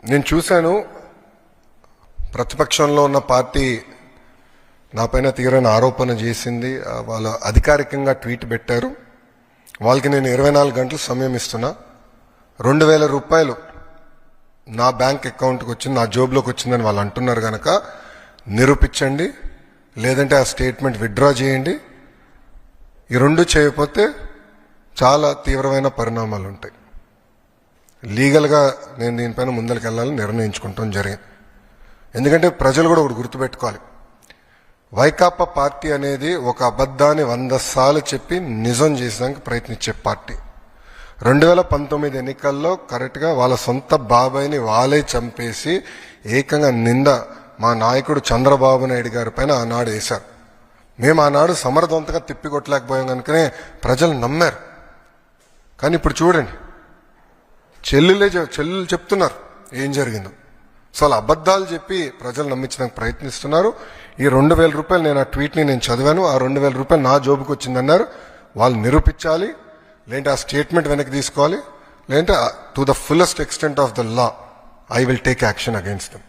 నేను చూశాను ప్రతిపక్షంలో ఉన్న పార్టీ నాపైన తీవ్రమైన ఆరోపణ చేసింది. వాళ్ళు అధికారికంగా ట్వీట్ పెట్టారు. వాళ్ళకి నేను 24 గంటలు సమయం ఇస్తున్నా. 2,000 రూపాయలు నా బ్యాంక్ అకౌంట్కి వచ్చింది, నా జోబులోకి వచ్చిందని వాళ్ళు అంటున్నారు కనుక నిరూపించండి, లేదంటే ఆ స్టేట్మెంట్ విత్డ్రా చేయండి. ఈ రెండు చేయకపోతే చాలా తీవ్రమైన పరిణామాలు ఉంటాయి. లీగల్గా నేను దీనిపైన ముందరికి వెళ్ళాలని నిర్ణయించుకుంటాం జరిగింది. ఎందుకంటే ప్రజలు కూడా ఒకటి గుర్తుపెట్టుకోవాలి, వైకాపా పార్టీ అనేది ఒక అబద్ధాన్ని 100 సార్లు చెప్పి నిజం చేసేదానికి ప్రయత్నించే పార్టీ. 2019 ఎన్నికల్లో కరెక్ట్గా వాళ్ళ సొంత బాబాయిని వాళ్ళే చంపేసి ఏకంగా నింద మా నాయకుడు చంద్రబాబు నాయుడు గారి పైన ఆనాడు వేశారు. మేము ఆనాడు సమర్థవంతంగా తిప్పికొట్టలేకపోయాం కనుకనే ప్రజలు నమ్మారు. కానీ ఇప్పుడు చూడండి, చెల్లెలు చెప్తున్నారు ఏం జరిగిందో. సో అలా అబద్ధాలు చెప్పి ప్రజలు నమ్మించడానికి ప్రయత్నిస్తున్నారు. ఈ 2,000 రూపాయలు నేను ఆ ట్వీట్ని నేను చదివాను. ఆ 2,000 రూపాయలు నా జోబుకి వచ్చిందన్నారు. వాళ్ళు నిరూపించాలి, లేదంటే ఆ స్టేట్మెంట్ వెనక్కి తీసుకోవాలి, లేదంటే to the fullest extent of the law I will take action against them.